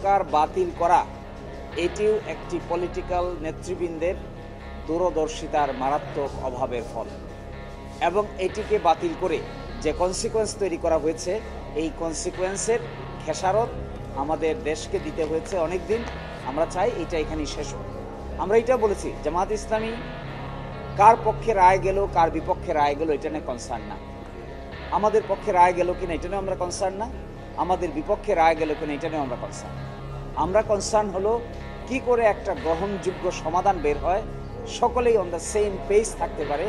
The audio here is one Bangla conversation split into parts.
সরকার বাতিল করা এটিও একটি পলিটিক্যাল নেতৃবৃন্দের দূরদর্শিতার মারাত্মক অভাবের ফল এবং এটিকে বাতিল করে যে কনসিকোয়েন্স তৈরি করা হয়েছে এই কনসিকোয়েন্সের খেসারত আমাদের দেশকে দিতে হয়েছে অনেক দিন। আমরা চাই এটা এখানেই শেষ হোক। আমরা এটা বলেছি জামায়াত ইসলামী কার পক্ষে রায় গেল কার বিপক্ষে রায় গেল এটা নিয়ে কনসার্ন না, আমাদের পক্ষে রায় গেল কিনা এটা নিয়ে আমরা কনসার্ন না, আমাদের বিপক্ষে রায় গেল কিনা এটা নিয়ে আমরা কনসার্ন। আমরা কনসার্ন হলো কি করে একটা গ্রহণযোগ্য সমাধান বের হয়, সকলেই অন দ্য সেম পেজ থাকতে পারে,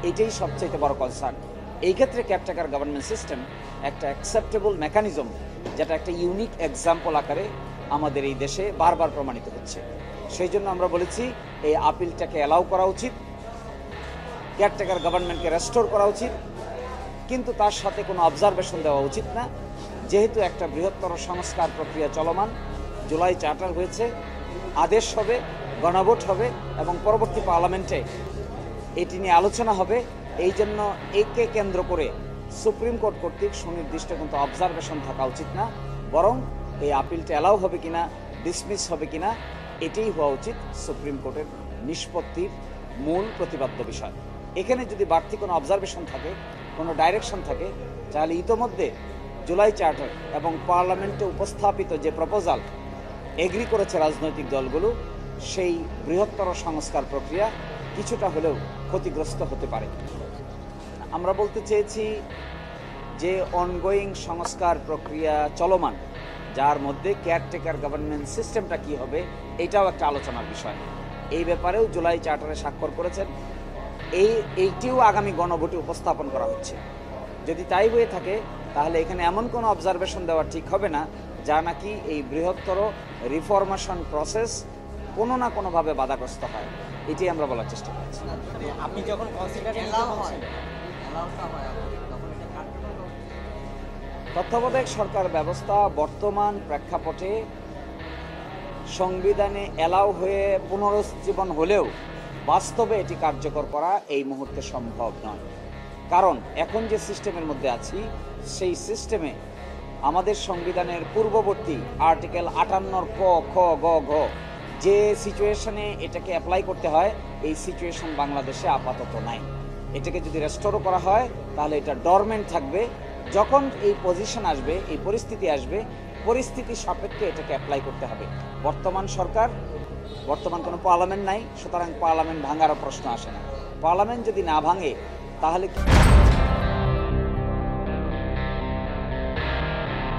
এটাই সবচেয়ে বড় কনসার্ন। এই ক্ষেত্রে কেয়ারটেকার গভর্নমেন্ট সিস্টেম একটা অ্যাকসেপ্টেবল মেকানিজম, যেটা একটা ইউনিক এক্সাম্পল আকারে আমাদের এই দেশে বারবার প্রমাণিত হচ্ছে। সেই জন্য আমরা বলেছি এই আপিলটাকে অ্যালাউ করা উচিত, কেয়ারটেকার গভর্নমেন্টকে রেস্টোর করা উচিত, কিন্তু তার সাথে কোনো অবজারভেশন দেওয়া উচিত না। যেহেতু একটা বৃহত্তর সংস্কার প্রক্রিয়া চলমান, জুলাই চার্টার হয়েছে, আদেশ হবে, গণভোট হবে এবং পরবর্তী পার্লামেন্টে এটি নিয়ে আলোচনা হবে। এই জন্য একে কেন্দ্র করে সুপ্রিম কোর্ট কর্তৃক সুনির্দিষ্ট কিন্তু অবজারভেশন থাকা উচিত না, বরং এই আপিলটা অ্যালাউ হবে কিনা, ডিসমিস হবে কিনা, এটাই হওয়া উচিত সুপ্রিম কোর্টের নিষ্পত্তির মূল প্রতিপাদ্য বিষয়। এখানে যদি বাড়তি কোনো অবজারভেশন থাকে, কোনো ডাইরেকশন থাকে, তাহলে ইতোমধ্যে জুলাই চার্টার এবং পার্লামেন্টে উপস্থাপিত যে প্রপোজাল এগ্রি করেছে রাজনৈতিক দলগুলো, সেই বৃহত্তর সংস্কার প্রক্রিয়া কিছুটা হলেও ক্ষতিগ্রস্ত হতে পারে। আমরা বলতে চেয়েছি যে অনগোয়িং সংস্কার প্রক্রিয়া চলমান, যার মধ্যে কেয়ারটেকার গভর্নমেন্ট সিস্টেমটা কি হবে এটাও একটা আলোচনার বিষয়। এই ব্যাপারেও জুলাই চার্টারে স্বাক্ষর করেছেন, এইটিও আগামী গণভোটে উপস্থাপন করা হচ্ছে। যদি তাই হয়ে থাকে তাহলে এখানে এমন কোনো অবজারভেশন দেওয়া ঠিক হবে না যা নাকি এই বৃহত্তর রিফরমেশন প্রসেস কোনো না কোনোভাবে বাধাগ্রস্ত হয়। এটি আমরা বলার চেষ্টা করছি। আপনি যখন তত্ত্বাবধায়ক সরকার ব্যবস্থা বর্তমান প্রেক্ষাপটে সংবিধানে অ্যালাউ হয়ে পুনরুজ্জীবন হলেও বাস্তবে এটি কার্যকর করা এই মুহূর্তে সম্ভব নয়। কারণ এখন যে সিস্টেমের মধ্যে আছি সেই সিস্টেমে আমাদের সংবিধানের পূর্ববর্তী আর্টিকেল 58 ক খ গ ঘ যে সিচুয়েশনে এটাকে অ্যাপ্লাই করতে হয়, এই সিচুয়েশন বাংলাদেশে আপাতত নাই। এটাকে যদি রেস্টোরও করা হয় তাহলে এটা ডরমেন্ট থাকবে। যখন এই পজিশন আসবে, এই পরিস্থিতি আসবে, পরিস্থিতি সাপেক্ষে এটাকে অ্যাপ্লাই করতে হবে। বর্তমান সরকার, বর্তমান কোনো পার্লামেন্ট নাই, সুতরাং পার্লামেন্ট ভাঙারও প্রশ্ন আসে না। পার্লামেন্ট যদি না ভাঙে তাহলে